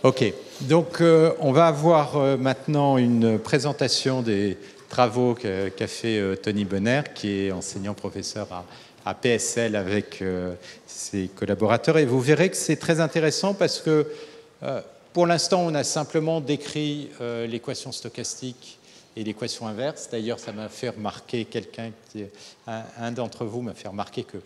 OK. Donc, on va avoir maintenant une présentation des travaux qu'a fait Tony Bonner, qui est enseignant-professeur à PSL avec ses collaborateurs. Et vous verrez que c'est très intéressant parce que, pour l'instant, on a simplement décrit l'équation stochastique et l'équation inverse. D'ailleurs, ça m'a fait remarquer un d'entre vous m'a fait remarquer que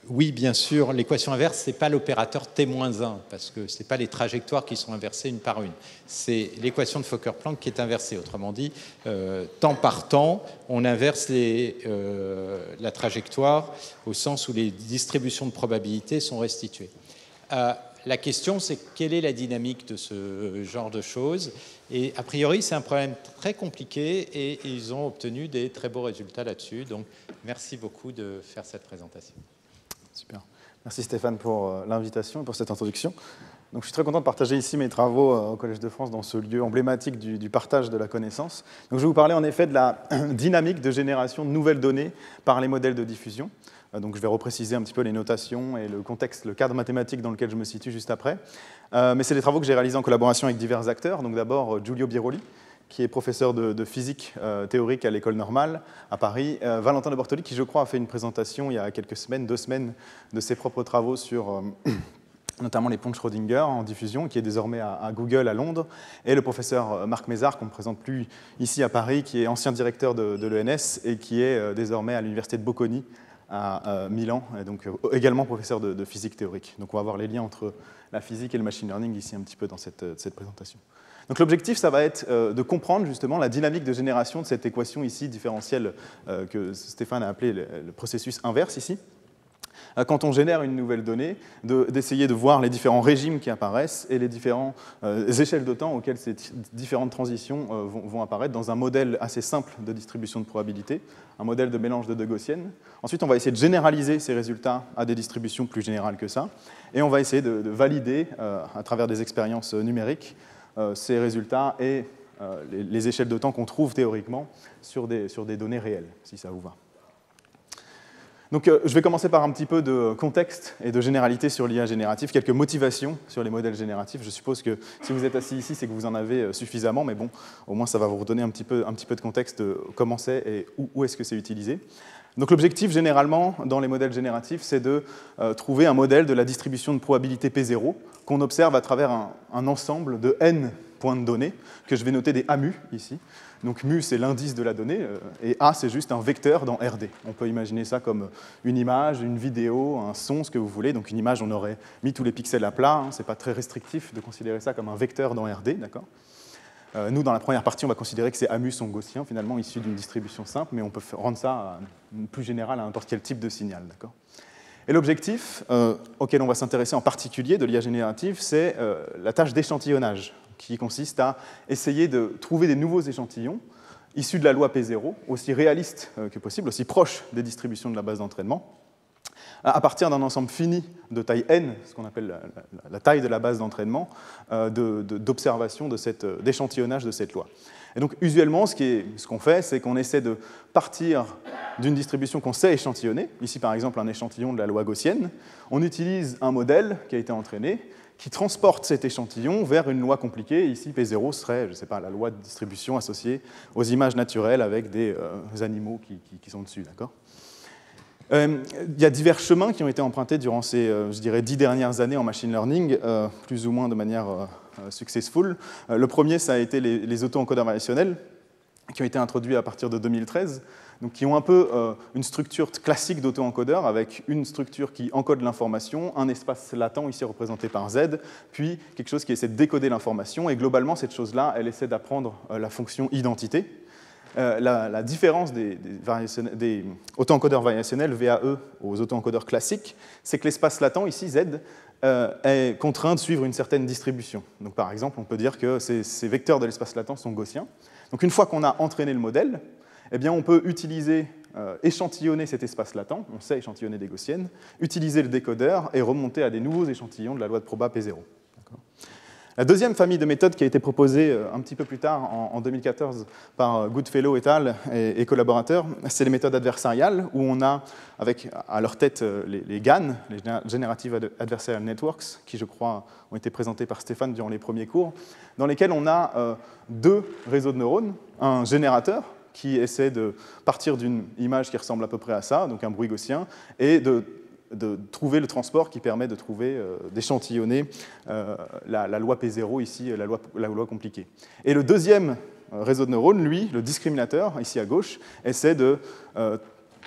oui, bien sûr, l'équation inverse, ce n'est pas l'opérateur T-1, parce que ce n'est pas les trajectoires qui sont inversées une par une. C'est l'équation de Fokker-Planck qui est inversée. Autrement dit, temps par temps, on inverse la trajectoire au sens où les distributions de probabilité sont restituées. La question, c'est quelle est la dynamique de ce genre de choses? Et a priori, c'est un problème très compliqué et ils ont obtenu des très beaux résultats là-dessus. Donc, merci beaucoup de faire cette présentation. Super. Merci Stéphane pour l'invitation et pour cette introduction. Donc, je suis très content de partager ici mes travaux au Collège de France dans ce lieu emblématique du partage de la connaissance. Donc, je vais vous parler en effet de la dynamique de génération de nouvelles données par les modèles de diffusion. Donc, je vais repréciser un petit peu les notations et le contexte, le cadre mathématique dans lequel je me situe juste après. Mais c'est des travaux que j'ai réalisés en collaboration avec divers acteurs. Donc, d'abord, Giulio Biroli, qui est professeur de physique théorique à l'École normale à Paris. Valentin de Bortoli, qui, je crois, a fait une présentation il y a quelques semaines, 2 semaines, de ses propres travaux sur notamment les ponts de Schrödinger en diffusion, qui est désormais à Google à Londres, et le professeur Marc Mézard, qu'on ne présente plus ici à Paris, qui est ancien directeur de l'ENS et qui est désormais à l'université de Bocconi à Milan, et donc également professeur de physique théorique. Donc on va voir les liens entre la physique et le machine learning ici un petit peu dans cette présentation. Donc l'objectif, ça va être de comprendre justement la dynamique de génération de cette équation ici différentielle que Stéphane a appelée le processus inverse ici. Quand on génère une nouvelle donnée, d'essayer de voir les différents régimes qui apparaissent et les différentes échelles de temps auxquelles ces différentes transitions vont apparaître dans un modèle assez simple de distribution de probabilité, un modèle de mélange de deux gaussiennes. Ensuite, on va essayer de généraliser ces résultats à des distributions plus générales que ça, et on va essayer de valider, à travers des expériences numériques, ces résultats et les échelles de temps qu'on trouve théoriquement sur des données réelles, si ça vous va. Donc, je vais commencer par un petit peu de contexte et de généralité sur l'IA générative, quelques motivations sur les modèles génératifs. Je suppose que si vous êtes assis ici, c'est que vous en avez suffisamment, mais bon, au moins ça va vous redonner un petit peu de contexte de comment c'est et où est-ce que c'est utilisé. Donc l'objectif, généralement, dans les modèles génératifs, c'est de trouver un modèle de la distribution de probabilité P0 qu'on observe à travers un ensemble de n points de données, que je vais noter des AMU ici. Donc mu, c'est l'indice de la donnée, et A, c'est juste un vecteur dans RD. On peut imaginer ça comme une image, une vidéo, un son, ce que vous voulez. Donc une image, on aurait mis tous les pixels à plat. Ce n'est pas très restrictif de considérer ça comme un vecteur dans RD, d'accord ? Nous, dans la première partie, on va considérer que ces AMU sont gaussiens, finalement, issus d'une distribution simple, mais on peut rendre ça plus général à n'importe quel type de signal, d'accord ? Et l'objectif auquel on va s'intéresser en particulier de l'IA générative, c'est la tâche d'échantillonnage, qui consiste à essayer de trouver des nouveaux échantillons issus de la loi P0, aussi réalistes que possible, aussi proches des distributions de la base d'entraînement, à partir d'un ensemble fini de taille n, ce qu'on appelle la taille de la base d'entraînement, d'observation d'échantillonnage de cette loi. Et donc, usuellement, ce qu'on fait, c'est qu'on essaie de partir d'une distribution qu'on sait échantillonner, ici par exemple un échantillon de la loi gaussienne. On utilise un modèle qui a été entraîné, qui transporte cet échantillon vers une loi compliquée. Ici, P0 serait, je ne sais pas, la loi de distribution associée aux images naturelles avec des animaux qui sont dessus, d'accord ? Il y a divers chemins qui ont été empruntés durant ces, je dirais, 10 dernières années en machine learning, plus ou moins de manière successful. Le premier, ça a été les auto-encodeurs variationnels, qui ont été introduits à partir de 2013, donc qui ont un peu une structure classique d'auto-encodeur, avec une structure qui encode l'information, un espace latent, ici représenté par Z, puis quelque chose qui essaie de décoder l'information, et globalement, cette chose-là, elle essaie d'apprendre la fonction identité. La différence des auto-encodeurs variationnels, VAE, aux auto-encodeurs classiques, c'est que l'espace latent, ici Z, est contraint de suivre une certaine distribution. Donc, par exemple, on peut dire que ces vecteurs de l'espace latent sont gaussiens. Donc, une fois qu'on a entraîné le modèle, eh bien, on peut utiliser, échantillonner cet espace latent, on sait échantillonner des gaussiennes, utiliser le décodeur et remonter à des nouveaux échantillons de la loi de proba P0. La deuxième famille de méthodes qui a été proposée un petit peu plus tard, en 2014, par Goodfellow et al. Et collaborateurs, c'est les méthodes adversariales, où on a avec à leur tête les GAN, les Generative Adversarial Networks, qui je crois ont été présentés par Stéphane durant les premiers cours, dans lesquels on a deux réseaux de neurones, un générateur qui essaie de partir d'une image qui ressemble à peu près à ça, donc un bruit gaussien, et de trouver le transport qui permet de trouver, d'échantillonner la loi P0 ici, la loi compliquée. Et le deuxième réseau de neurones, lui, le discriminateur, ici à gauche, essaie de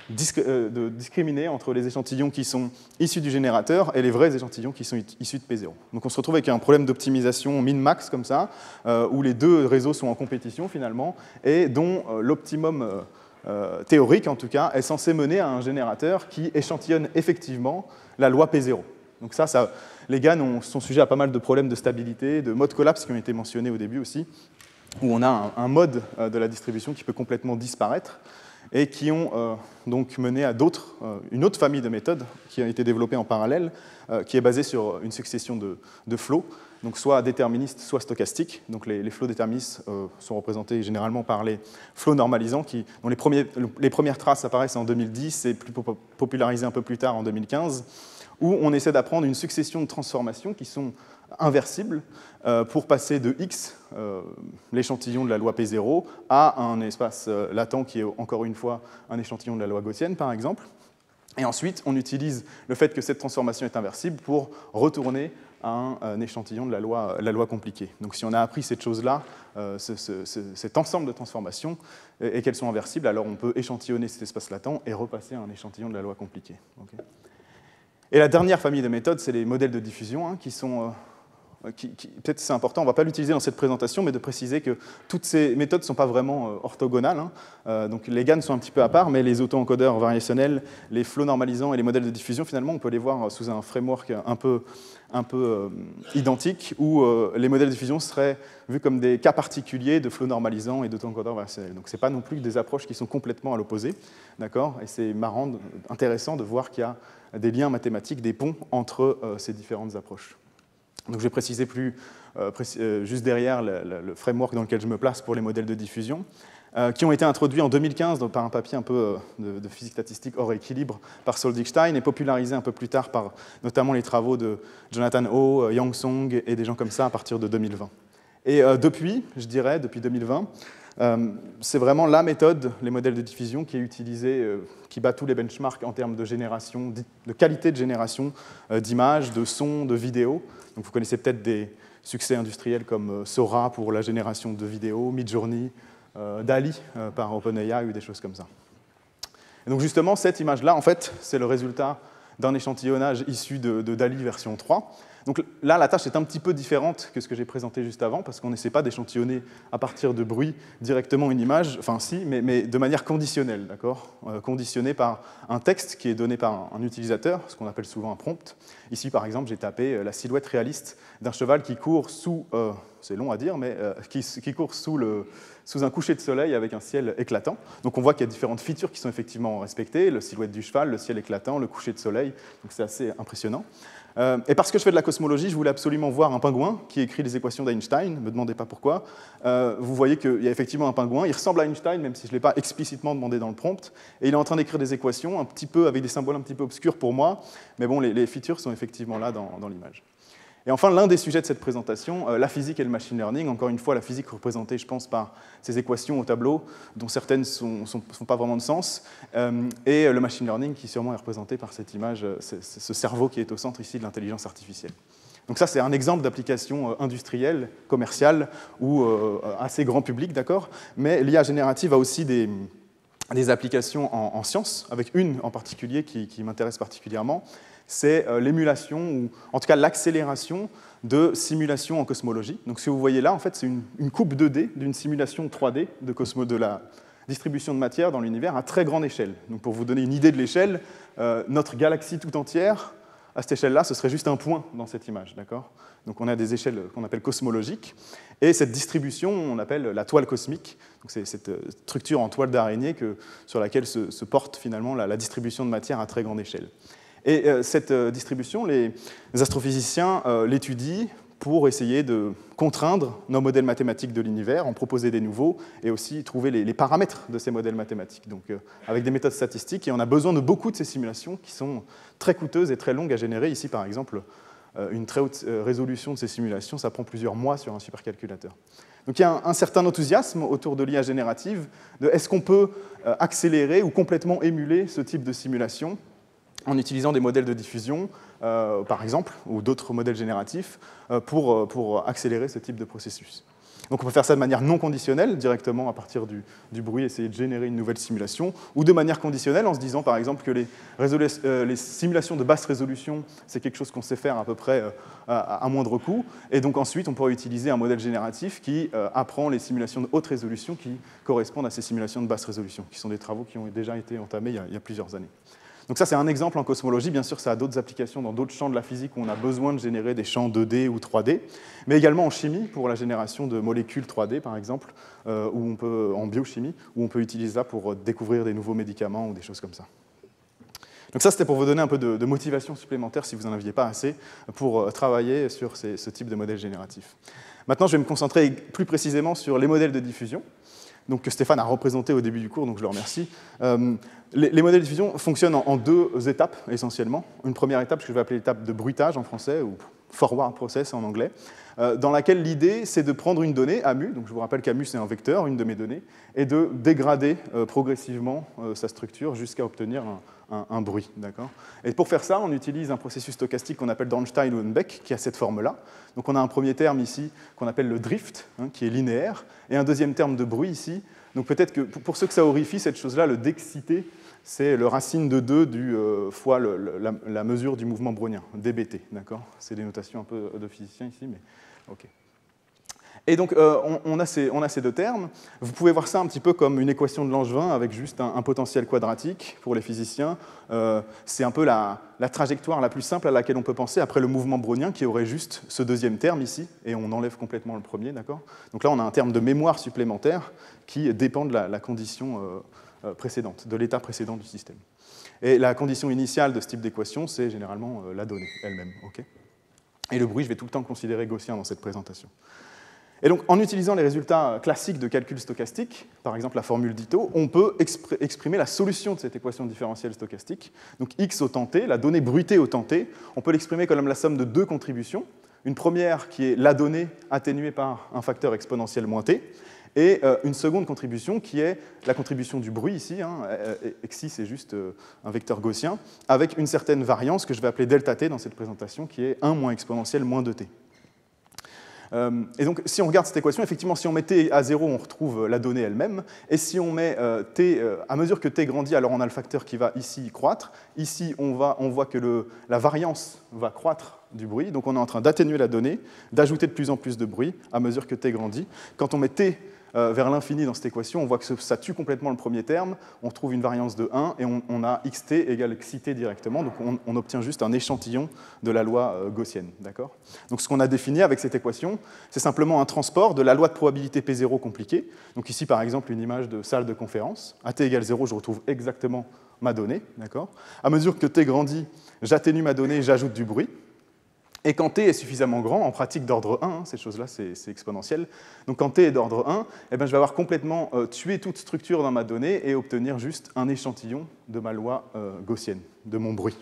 discriminer entre les échantillons qui sont issus du générateur et les vrais échantillons qui sont issus de P0. Donc on se retrouve avec un problème d'optimisation min-max comme ça, où les deux réseaux sont en compétition finalement, et dont l'optimum théorique en tout cas, est censé mener à un générateur qui échantillonne effectivement la loi P0. Donc ça les GAN sont sujets à pas mal de problèmes de stabilité, de mode collapse qui ont été mentionnés au début aussi, où on a un mode de la distribution qui peut complètement disparaître, et qui ont donc mené à une autre famille de méthodes qui a été développée en parallèle, qui est basée sur une succession de flots, donc soit déterministes, soit stochastiques. Donc les flots déterministes sont représentés généralement par les flots normalisants, dont les premières traces apparaissent en 2010 et plus popularisées un peu plus tard en 2015, où on essaie d'apprendre une succession de transformations qui sont inversibles pour passer de X, l'échantillon de la loi P0, à un espace latent qui est encore une fois un échantillon de la loi gaussienne, par exemple. Et ensuite, on utilise le fait que cette transformation est inversible pour retourner à un échantillon de la loi compliquée. Donc si on a appris cette chose-là, cet ensemble de transformations, et qu'elles sont inversibles, alors on peut échantillonner cet espace latent et repasser à un échantillon de la loi compliquée. Okay. Et la dernière famille de méthodes, c'est les modèles de diffusion, qui sont... peut-être c'est important, on ne va pas l'utiliser dans cette présentation, mais de préciser que toutes ces méthodes ne sont pas vraiment orthogonales. Donc les GAN sont un petit peu à part, mais les auto-encodeurs variationnels, les flots normalisants et les modèles de diffusion, finalement, on peut les voir sous un framework un peu identique, où les modèles de diffusion seraient vus comme des cas particuliers de flots normalisants et d'auto-encodeurs variationnels. Donc ce n'est pas non plus des approches qui sont complètement à l'opposé, d'accord ? Et c'est marrant, intéressant de voir qu'il y a des liens mathématiques, des ponts entre ces différentes approches. Donc je vais préciser juste derrière le framework dans lequel je me place pour les modèles de diffusion, qui ont été introduits en 2015 par un papier un peu de physique statistique hors équilibre par Solzigstein et popularisé un peu plus tard par notamment les travaux de Jonathan Ho, Yang Song et des gens comme ça à partir de 2020. Et depuis 2020, c'est vraiment la méthode, les modèles de diffusion, qui est utilisée, qui bat tous les benchmarks en termes de génération, de qualité de génération d'images, de sons, de vidéos. Donc vous connaissez peut-être des succès industriels comme Sora pour la génération de vidéos, Midjourney, DALL-E par OpenAI ou des choses comme ça. Et donc justement, cette image-là, en fait, c'est le résultat d'un échantillonnage issu de DALL-E version 3. Donc là, la tâche est un petit peu différente que ce que j'ai présenté juste avant, parce qu'on n'essaie pas d'échantillonner à partir de bruit directement une image, enfin si, mais de manière conditionnelle, d'accord ? Conditionnée par un texte qui est donné par un utilisateur, ce qu'on appelle souvent un prompt. Ici, par exemple, j'ai tapé la silhouette réaliste d'un cheval qui court sous, c'est long à dire, mais qui court sous un coucher de soleil avec un ciel éclatant. Donc on voit qu'il y a différentes features qui sont effectivement respectées, la silhouette du cheval, le ciel éclatant, le coucher de soleil, donc c'est assez impressionnant. Et parce que je fais de la cosmologie, je voulais absolument voir un pingouin qui écrit les équations d'Einstein, ne me demandez pas pourquoi. Vous voyez qu'il y a effectivement un pingouin, il ressemble à Einstein, même si je ne l'ai pas explicitement demandé dans le prompt, et il est en train d'écrire des équations un petit peu, avec des symboles un petit peu obscurs pour moi, mais bon, les features sont effectivement là dans l'image. Et enfin, l'un des sujets de cette présentation, la physique et le machine learning. Encore une fois, la physique représentée, je pense, par ces équations au tableau, dont certaines ne sont pas vraiment de sens, et le machine learning, qui sûrement est représenté par cette image, ce cerveau qui est au centre ici de l'intelligence artificielle. Donc ça, c'est un exemple d'application industrielle, commerciale, ou assez grand public, d'accord ? Mais l'IA générative a aussi des applications en sciences, avec une en particulier qui m'intéresse particulièrement, c'est l'émulation, ou en tout cas l'accélération de simulations en cosmologie. Donc ce que vous voyez là, en fait, c'est une coupe 2D d'une simulation 3D de la distribution de matière dans l'univers à très grande échelle. Donc pour vous donner une idée de l'échelle, notre galaxie tout entière, à cette échelle-là, ce serait juste un point dans cette image, d'accord ? Donc on a des échelles qu'on appelle cosmologiques, et cette distribution, on appelle la toile cosmique. Donc c'est cette structure en toile d'araignée sur laquelle se porte finalement la distribution de matière à très grande échelle. Et cette distribution, les astrophysiciens l'étudient pour essayer de contraindre nos modèles mathématiques de l'univers, en proposer des nouveaux, et aussi trouver les paramètres de ces modèles mathématiques. Donc, avec des méthodes statistiques, et on a besoin de beaucoup de ces simulations qui sont très coûteuses et très longues à générer. Ici, par exemple, une très haute résolution de ces simulations, ça prend plusieurs mois sur un supercalculateur. Donc il y a un certain enthousiasme autour de l'IA générative, de est-ce qu'on peut accélérer ou complètement émuler ce type de simulation en utilisant des modèles de diffusion, par exemple, ou d'autres modèles génératifs, pour accélérer ce type de processus. Donc on peut faire ça de manière non conditionnelle, directement à partir du bruit, essayer de générer une nouvelle simulation, ou de manière conditionnelle, en se disant par exemple que les simulations de basse résolution, c'est quelque chose qu'on sait faire à peu près à moindre coût, et donc ensuite on pourrait utiliser un modèle génératif qui apprend les simulations de haute résolution qui correspondent à ces simulations de basse résolution, qui sont des travaux qui ont déjà été entamés il y a plusieurs années. Donc ça, c'est un exemple en cosmologie. Bien sûr, ça a d'autres applications dans d'autres champs de la physique où on a besoin de générer des champs 2D ou 3D, mais également en chimie, pour la génération de molécules 3D, par exemple, en biochimie, où on peut utiliser ça pour découvrir des nouveaux médicaments ou des choses comme ça. Donc ça, c'était pour vous donner un peu de motivation supplémentaire, si vous n'en aviez pas assez, pour travailler sur ce type de modèle génératif. Maintenant, je vais me concentrer plus précisément sur les modèles de diffusion, donc que Stéphane a représenté au début du cours, donc je le remercie. Les modèles de diffusion fonctionnent en deux étapes, essentiellement. Une première étape, ce que je vais appeler l'étape de bruitage en français, ou forward process en anglais, dans laquelle l'idée, c'est de prendre une donnée, AMU, donc je vous rappelle qu'AMU, c'est un vecteur, une de mes données, et de dégrader progressivement sa structure jusqu'à obtenir un bruit. Et pour faire ça, on utilise un processus stochastique qu'on appelle d'Ornstein-Uhlenbeck, qui a cette forme-là. Donc on a un premier terme ici qu'on appelle le drift, qui est linéaire, et un deuxième terme de bruit ici. Donc peut-être que pour ceux que ça horrifie, cette chose-là, le dexité, c'est le racine de 2 fois la mesure du mouvement brownien, dBT. C'est des notations un peu de physiciens ici, mais OK. Et donc, on a ces deux termes. Vous pouvez voir ça un petit peu comme une équation de Langevin avec juste un potentiel quadratique pour les physiciens. C'est un peu la trajectoire la plus simple à laquelle on peut penser après le mouvement brownien qui aurait juste ce deuxième terme ici, et on enlève complètement le premier. Donc là, on a un terme de mémoire supplémentaire qui dépend de la condition précédente, de l'état précédent du système. Et la condition initiale de ce type d'équation, c'est généralement la donnée elle-même. Okay, et le bruit, je vais tout le temps le considérer gaussien dans cette présentation. Et donc, en utilisant les résultats classiques de calcul stochastique, par exemple la formule d'Ito, on peut exprimer la solution de cette équation différentielle stochastique. Donc, x au temps t, la donnée bruitée au temps t, on peut l'exprimer comme la somme de deux contributions. Une première qui est la donnée atténuée par un facteur exponentiel moins t, et une seconde contribution qui est la contribution du bruit ici, xi c'est juste un vecteur gaussien, avec une certaine variance que je vais appeler delta t dans cette présentation, qui est 1 moins exponentielle moins 2t. Et donc, si on regarde cette équation, effectivement, si on met t à 0, on retrouve la donnée elle-même. Et si on met t, à mesure que t grandit, alors on a le facteur qui va ici croître. Ici, on voit que la variance va croître du bruit. Donc, on est en train d'atténuer la donnée, d'ajouter de plus en plus de bruit à mesure que t grandit. Quand on met t vers l'infini dans cette équation, on voit que ça tue complètement le premier terme, on trouve une variance de 1, et on a xt égale xt directement, donc on obtient juste un échantillon de la loi gaussienne. Donc ce qu'on a défini avec cette équation, c'est simplement un transport de la loi de probabilité P0 compliquée. Donc ici, par exemple, une image de salle de conférence. À t égale 0, je retrouve exactement ma donnée. À mesure que t grandit, j'atténue ma donnée, j'ajoute du bruit. Et quand t est suffisamment grand, en pratique d'ordre 1, ces choses-là c'est exponentiel, donc quand t est d'ordre 1, je vais avoir complètement tué toute structure dans ma donnée et obtenir juste un échantillon de ma loi gaussienne, de mon bruit.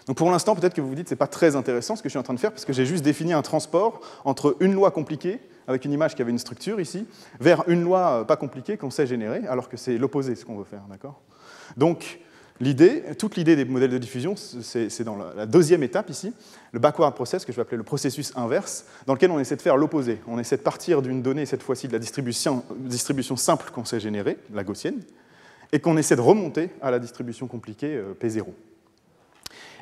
Donc pour l'instant, peut-être que vous vous dites que ce n'est pas très intéressant ce que je suis en train de faire, parce que j'ai juste défini un transport entre une loi compliquée, avec une image qui avait une structure ici, vers une loi pas compliquée qu'on sait générer, alors que c'est l'opposé ce qu'on veut faire. Donc, toute l'idée des modèles de diffusion, c'est dans la deuxième étape ici, le backward process, que je vais appeler le processus inverse, dans lequel on essaie de faire l'opposé. On essaie de partir d'une donnée, cette fois-ci de la distribution simple qu'on sait générer, la gaussienne, et qu'on essaie de remonter à la distribution compliquée P0.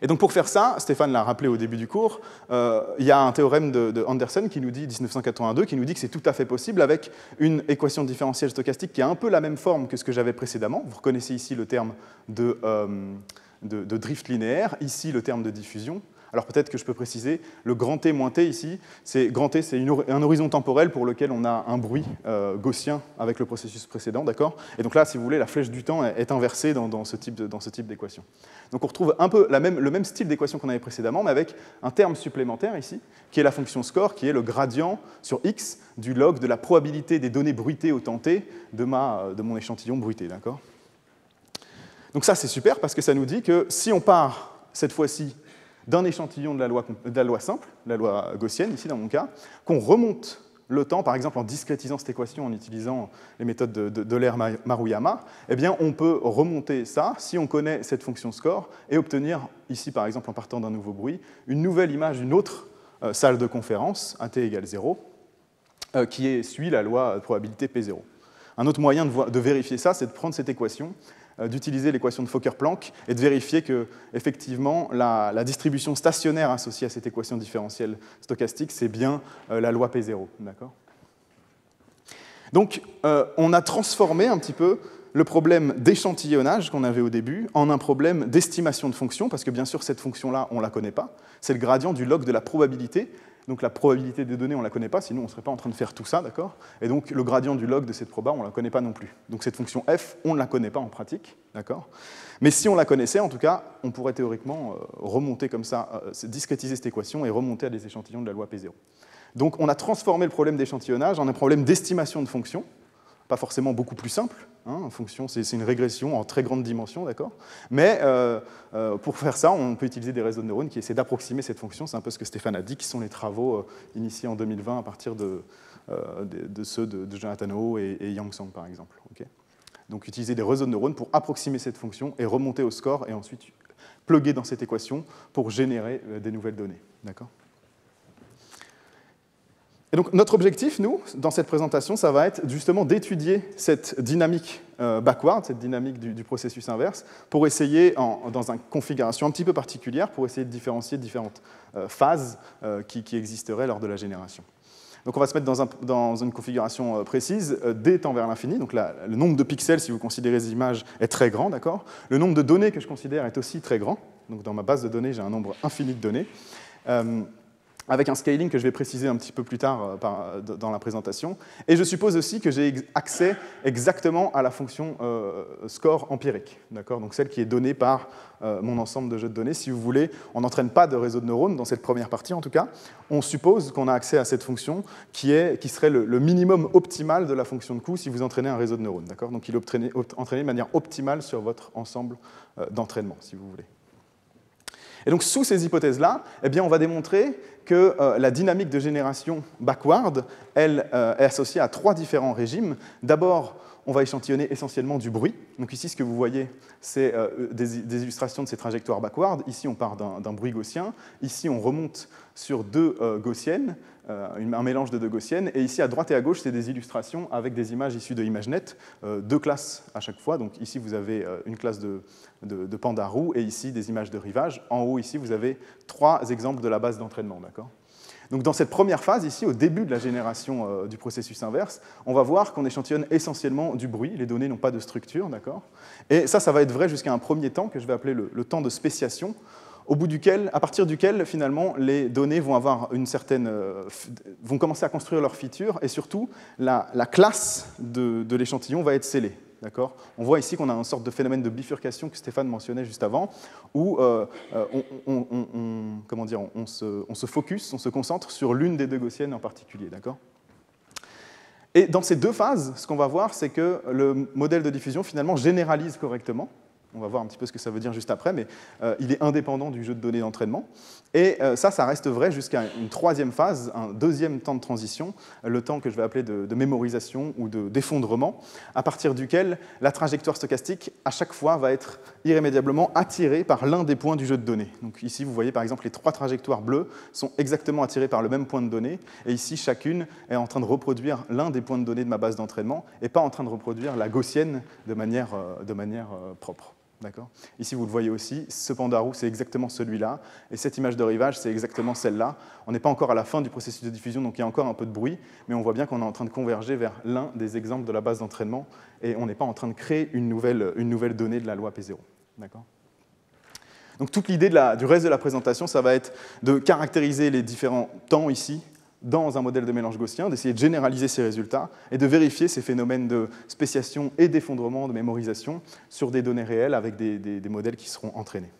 Et donc pour faire ça, Stéphane l'a rappelé au début du cours, il y a un théorème de Anderson qui nous dit, 1982, qui nous dit que c'est tout à fait possible avec une équation différentielle stochastique qui a un peu la même forme que ce que j'avais précédemment. Vous reconnaissez ici le terme de drift linéaire, ici le terme de diffusion, Alors peut-être que je peux préciser, le grand T moins T ici, grand T, c'est un horizon temporel pour lequel on a un bruit gaussien avec le processus précédent, d'accord? Et donc là, si vous voulez, la flèche du temps est inversée dans ce type d'équation. Donc on retrouve un peu le même style d'équation qu'on avait précédemment, mais avec un terme supplémentaire ici, qui est la fonction score, qui est le gradient sur x du log de la probabilité des données bruitées au temps t de mon échantillon bruité, d'accord? Donc ça, c'est super, parce que ça nous dit que si on part, cette fois-ci, d'un échantillon de la loi simple, la loi gaussienne, ici dans mon cas, qu'on remonte le temps, par exemple en discrétisant cette équation en utilisant les méthodes de Maruyama, eh bien on peut remonter ça, si on connaît cette fonction score, et obtenir, ici par exemple en partant d'un nouveau bruit, une nouvelle image d'une autre salle de conférence, un t égale 0, qui suit la loi de probabilité P0. Un autre moyen de vérifier ça, c'est de prendre cette équation, d'utiliser l'équation de Fokker-Planck et de vérifier que, effectivement, la distribution stationnaire associée à cette équation différentielle stochastique, c'est bien la loi P0. D'accord ? Donc, on a transformé un petit peu le problème d'échantillonnage qu'on avait au début en un problème d'estimation de fonction, parce que bien sûr, cette fonction-là, on ne la connaît pas. C'est le gradient du log de la probabilité. Donc la probabilité des données, on ne la connaît pas, sinon on ne serait pas en train de faire tout ça, d'accord? Et donc le gradient du log de cette proba, on ne la connaît pas non plus. Donc cette fonction f, on ne la connaît pas en pratique, d'accord? Mais si on la connaissait, en tout cas, on pourrait théoriquement remonter comme ça, discrétiser cette équation et remonter à des échantillons de la loi P0. Donc on a transformé le problème d'échantillonnage en un problème d'estimation de fonction, pas forcément beaucoup plus simple, hein, fonction, c'est une régression en très grande dimension, d'accord? Mais pour faire ça, on peut utiliser des réseaux de neurones qui essaient d'approximer cette fonction, c'est un peu ce que Stéphane a dit, qui sont les travaux initiés en 2020 à partir de ceux de Jonathan Ho et Yang Song, par exemple. Okay, donc utiliser des réseaux de neurones pour approximer cette fonction et remonter au score, et ensuite plugger dans cette équation pour générer des nouvelles données, d'accord? Et donc notre objectif, nous, dans cette présentation, ça va être justement d'étudier cette dynamique backward, cette dynamique du processus inverse, pour essayer, dans une configuration un petit peu particulière, pour essayer de différencier différentes phases qui existeraient lors de la génération. Donc on va se mettre dans une configuration précise, d tend vers l'infini, donc là, le nombre de pixels, si vous considérez les images, est très grand, d'accord? Le nombre de données que je considère est aussi très grand, donc dans ma base de données, j'ai un nombre infini de données. Avec un scaling que je vais préciser un petit peu plus tard dans la présentation. Et je suppose aussi que j'ai accès exactement à la fonction score empirique, d'accord? Donc celle qui est donnée par mon ensemble de jeux de données. Si vous voulez, on n'entraîne pas de réseau de neurones, dans cette première partie en tout cas. On suppose qu'on a accès à cette fonction qui serait le minimum optimal de la fonction de coût si vous entraînez un réseau de neurones, d'accord? Donc il est entraîné de manière optimale sur votre ensemble d'entraînement, si vous voulez. Et donc, sous ces hypothèses-là, eh bien, on va démontrer que la dynamique de génération backward, elle, est associée à trois différents régimes. D'abord, on va échantillonner essentiellement du bruit. Donc ici, ce que vous voyez, c'est des illustrations de ces trajectoires backward. Ici, on part d'un bruit gaussien. Ici, on remonte sur deux gaussiennes, un mélange de deux gaussiennes. Et ici, à droite et à gauche, c'est des illustrations avec des images issues de ImageNet, deux classes à chaque fois. Donc ici, vous avez une classe de panda roux et ici, des images de rivage. En haut, ici, vous avez trois exemples de la base d'entraînement, d'accord ? Donc dans cette première phase, ici, au début de la génération du processus inverse, on va voir qu'on échantillonne essentiellement du bruit. Les données n'ont pas de structure, d'accord ? Et ça va être vrai jusqu'à un premier temps que je vais appeler le temps de spéciation, à partir duquel, finalement, les données vont avoir vont commencer à construire leurs features, et surtout, la classe de l'échantillon va être scellée. On voit ici qu'on a une sorte de phénomène de bifurcation que Stéphane mentionnait juste avant, où on se focus, on se concentre sur l'une des deux gaussiennes en particulier. Et dans ces deux phases, ce qu'on va voir, c'est que le modèle de diffusion, finalement, généralise correctement. On va voir un petit peu ce que ça veut dire juste après, mais il est indépendant du jeu de données d'entraînement. Et ça reste vrai jusqu'à une troisième phase, un deuxième temps de transition, le temps que je vais appeler de mémorisation ou d'effondrement, à partir duquel la trajectoire stochastique, à chaque fois, va être irrémédiablement attirée par l'un des points du jeu de données. Donc ici, vous voyez par exemple les trois trajectoires bleues sont exactement attirées par le même point de données, et ici, chacune est en train de reproduire l'un des points de données de ma base d'entraînement, et pas en train de reproduire la gaussienne de manière propre. Ici, vous le voyez aussi, ce panda roux, c'est exactement celui-là, et cette image de rivage, c'est exactement celle-là. On n'est pas encore à la fin du processus de diffusion, donc il y a encore un peu de bruit, mais on voit bien qu'on est en train de converger vers l'un des exemples de la base d'entraînement, et on n'est pas en train de créer une nouvelle donnée de la loi P0. Donc toute l'idée du reste de la présentation, ça va être de caractériser les différents temps ici, dans un modèle de mélange gaussien, d'essayer de généraliser ces résultats et de vérifier ces phénomènes de spéciation et d'effondrement, de mémorisation sur des données réelles avec des modèles qui seront entraînés.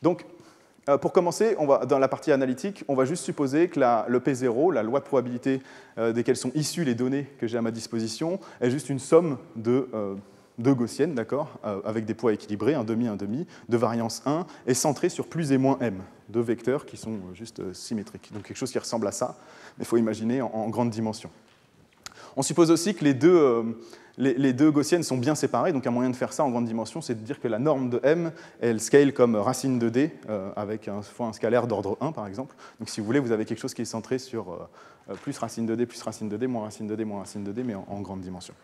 Donc, pour commencer, dans la partie analytique, on va juste supposer que le P0, la loi de probabilité desquelles sont issues les données que j'ai à ma disposition, est juste une somme de gaussiennes, d'accord, avec des poids équilibrés, un demi, de variance 1, et centrée sur plus et moins m, deux vecteurs qui sont juste symétriques. Donc quelque chose qui ressemble à ça, mais il faut imaginer en grande dimension. On suppose aussi que les deux gaussiennes sont bien séparées, donc un moyen de faire ça en grande dimension, c'est de dire que la norme de m, elle scale comme racine de d, avec un scalaire d'ordre 1, par exemple. Donc si vous voulez, vous avez quelque chose qui est centré sur plus racine de d, moins racine de d, moins racine de d, mais en grande dimension.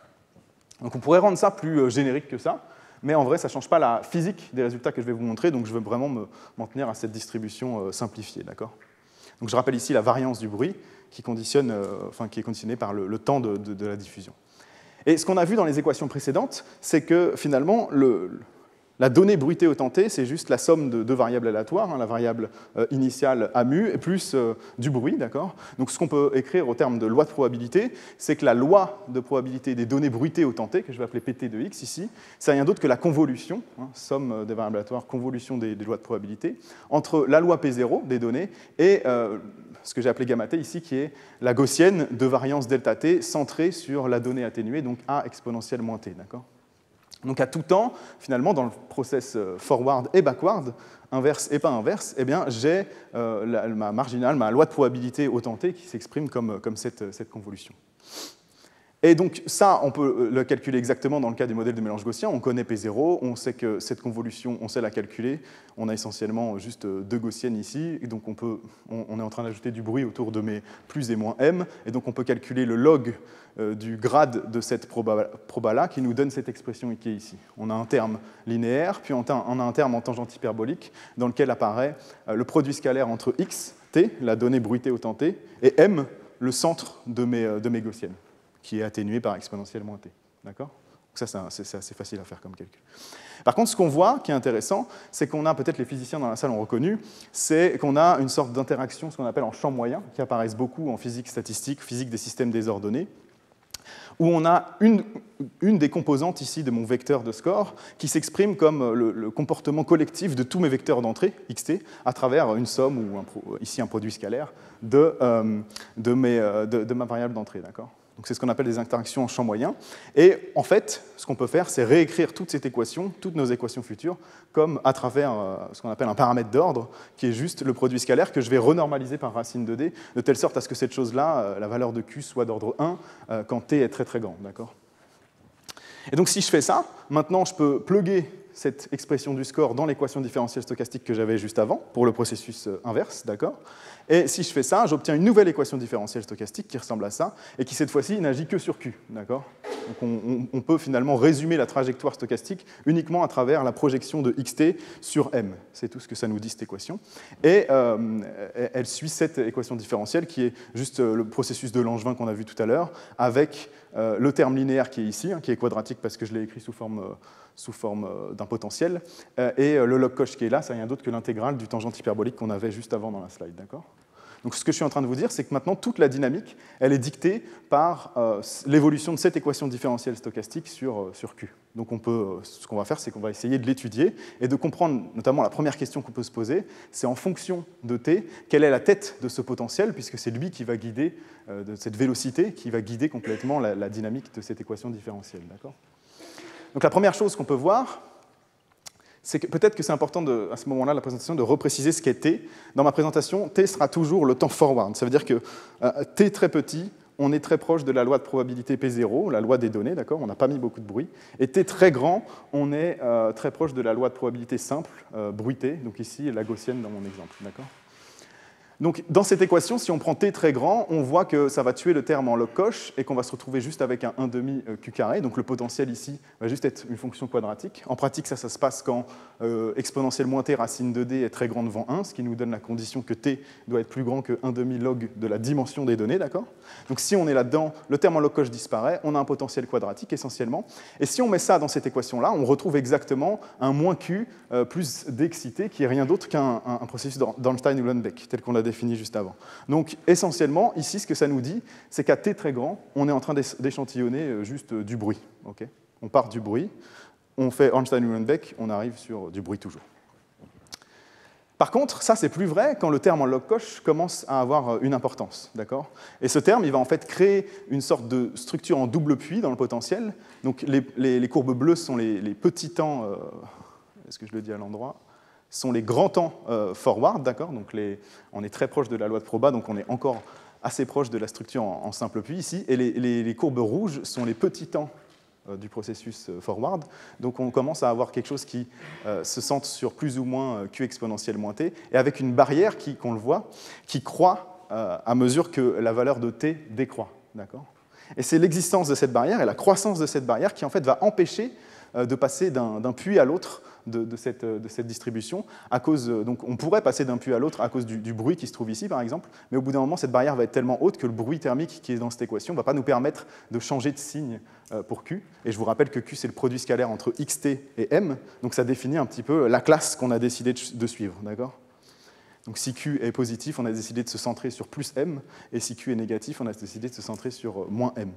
Donc on pourrait rendre ça plus générique que ça, mais en vrai, ça ne change pas la physique des résultats que je vais vous montrer, donc je veux vraiment m'en tenir à cette distribution simplifiée, d'accord ? Donc je rappelle ici la variance du bruit, qui est conditionnée par le temps de la diffusion. Et ce qu'on a vu dans les équations précédentes, c'est que finalement, la donnée bruitée au temps t, c'est juste la somme de deux variables aléatoires, la variable initiale AMU, plus du bruit, d'accord ? Donc ce qu'on peut écrire au terme de loi de probabilité, c'est que la loi de probabilité des données bruitées au temps t, que je vais appeler pt de x ici, c'est rien d'autre que la convolution, somme des variables aléatoires, convolution des lois de probabilité, entre la loi P0 des données et ce que j'ai appelé gamma t ici, qui est la gaussienne de variance delta t centrée sur la donnée atténuée, donc a exponentielle moins t, d'accord ? Donc à tout temps, finalement, dans le process forward et backward, inverse et pas inverse, eh bien, j'ai ma marginale, ma loi de probabilité au temps t qui s'exprime comme cette convolution. Et donc ça, on peut le calculer exactement dans le cas des modèles de mélange gaussien. On connaît P0, on sait que cette convolution, on sait la calculer. On a essentiellement juste deux gaussiennes ici, et donc on est en train d'ajouter du bruit autour de mes plus et moins m, et donc on peut calculer le log du grade de cette proba-là qui nous donne cette expression qui est ici. On a un terme linéaire, puis on a un terme en tangente hyperbolique dans lequel apparaît le produit scalaire entre x, t, la donnée bruitée au temps t, et m, le centre de mes gaussiennes, qui est atténué par exponentielle moins t. D'accord ? Donc ça, c'est assez facile à faire comme calcul. Par contre, ce qu'on voit, qui est intéressant, c'est qu'on a, peut-être les physiciens dans la salle ont reconnu, c'est qu'on a une sorte d'interaction, ce qu'on appelle en champ moyen, qui apparaissent beaucoup en physique statistique, physique des systèmes désordonnés, où on a une des composantes ici de mon vecteur de score qui s'exprime comme le comportement collectif de tous mes vecteurs d'entrée, xt, à travers une somme, ou ici un produit scalaire, de ma variable d'entrée. D'accord ? Donc c'est ce qu'on appelle des interactions en champ moyen. Et en fait, ce qu'on peut faire, c'est réécrire toute cette équation, toutes nos équations futures, comme à travers ce qu'on appelle un paramètre d'ordre, qui est juste le produit scalaire que je vais renormaliser par racine de d, de telle sorte à ce que cette chose-là, la valeur de q, soit d'ordre 1 quand t est très très grand. D'accord ? Et donc si je fais ça, maintenant je peux plugger cette expression du score dans l'équation différentielle stochastique que j'avais juste avant, pour le processus inverse, d'accord ? Et si je fais ça, j'obtiens une nouvelle équation différentielle stochastique qui ressemble à ça, et qui cette fois-ci n'agit que sur Q, d'accord ? Donc on peut finalement résumer la trajectoire stochastique uniquement à travers la projection de xt sur m. C'est tout ce que ça nous dit, cette équation. Et elle suit cette équation différentielle qui est juste le processus de Langevin qu'on a vu tout à l'heure, avec le terme linéaire qui est ici, qui est quadratique parce que je l'ai écrit sous forme d'un potentiel, et le log cosh qui est là, c'est rien d'autre que l'intégrale du tangente hyperbolique qu'on avait juste avant dans la slide, d'accord ? Donc ce que je suis en train de vous dire, c'est que maintenant, toute la dynamique, elle est dictée par l'évolution de cette équation différentielle stochastique sur Q. Donc ce qu'on va faire, c'est qu'on va essayer de l'étudier et de comprendre, notamment la première question qu'on peut se poser, c'est en fonction de t, quelle est la tête de ce potentiel, puisque c'est lui qui va guider, de cette vélocité, qui va guider complètement la dynamique de cette équation différentielle, d'accord ? Donc la première chose qu'on peut voir, c'est que peut-être que c'est important à ce moment-là, la présentation, de repréciser ce qu'est t. Dans ma présentation, t sera toujours le temps forward. Ça veut dire que t très petit, on est très proche de la loi de probabilité P0, la loi des données, d'accord ? On n'a pas mis beaucoup de bruit. Et t très grand, on est très proche de la loi de probabilité simple, bruitée, donc ici la gaussienne dans mon exemple, d'accord ? Donc, dans cette équation, si on prend t très grand, on voit que ça va tuer le terme en log coche et qu'on va se retrouver juste avec un 1,5 q carré. Donc, le potentiel ici va juste être une fonction quadratique. En pratique, ça se passe quand exponentielle moins t racine de d est très grand devant 1, ce qui nous donne la condition que t doit être plus grand que 1,5 log de la dimension des données, d'accord? Donc, si on est là-dedans, le terme en log coche disparaît, on a un potentiel quadratique essentiellement. Et si on met ça dans cette équation-là, on retrouve exactement un moins q plus d excité, qui est rien d'autre qu'un processus d'Ornstein-Uhlenbeck, tel qu'on l'a défini juste avant. Donc, essentiellement, ici, ce que ça nous dit, c'est qu'à t très grand, on est en train d'échantillonner juste du bruit. Okay, on part du bruit, on fait Ornstein-Uhlenbeck, on arrive sur du bruit toujours. Par contre, ça, c'est plus vrai quand le terme en log coche commence à avoir une importance. Et ce terme, il va en fait créer une sorte de structure en double puits dans le potentiel. Donc, les courbes bleues sont les petits temps, est-ce que je le dis à l'endroit, sont les grands temps forward, d'accord? Donc on est très proche de la loi de Proba, donc on est encore assez proche de la structure en simple puits ici, et les courbes rouges sont les petits temps du processus forward, donc on commence à avoir quelque chose qui se centre sur plus ou moins q exponentielle moins t, et avec une barrière qu'on le voit, qui croît à mesure que la valeur de t décroît, d'accord? Et c'est l'existence de cette barrière et la croissance de cette barrière qui en fait va empêcher de passer d'un puits à l'autre de cette distribution. Donc on pourrait passer d'un puits à l'autre à cause du bruit qui se trouve ici, par exemple, mais au bout d'un moment, cette barrière va être tellement haute que le bruit thermique qui est dans cette équation ne va pas nous permettre de changer de signe pour Q. Et je vous rappelle que Q, c'est le produit scalaire entre xt et m, donc ça définit un petit peu la classe qu'on a décidé de suivre, d'accord ? Donc si Q est positif, on a décidé de se centrer sur plus m, et si Q est négatif, on a décidé de se centrer sur moins m.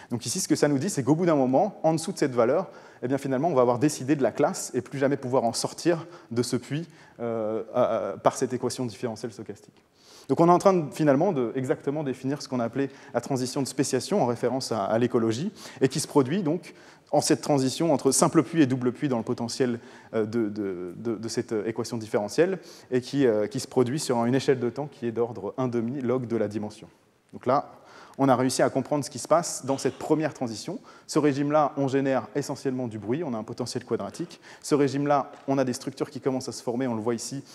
Donc ici, ce que ça nous dit, c'est qu'au bout d'un moment, en dessous de cette valeur, eh bien, finalement, on va avoir décidé de la classe et plus jamais pouvoir en sortir de ce puits par cette équation différentielle stochastique. Donc on est en train finalement de exactement définir ce qu'on a appelé la transition de spéciation en référence à l'écologie, et qui se produit donc en cette transition entre simple puits et double puits dans le potentiel de cette équation différentielle, et qui se produit sur une échelle de temps qui est d'ordre 1,5 log de la dimension. Donc là, on a réussi à comprendre ce qui se passe dans cette première transition. Ce régime-là, on génère essentiellement du bruit, on a un potentiel quadratique. Ce régime-là, on a des structures qui commencent à se former, on le voit ici,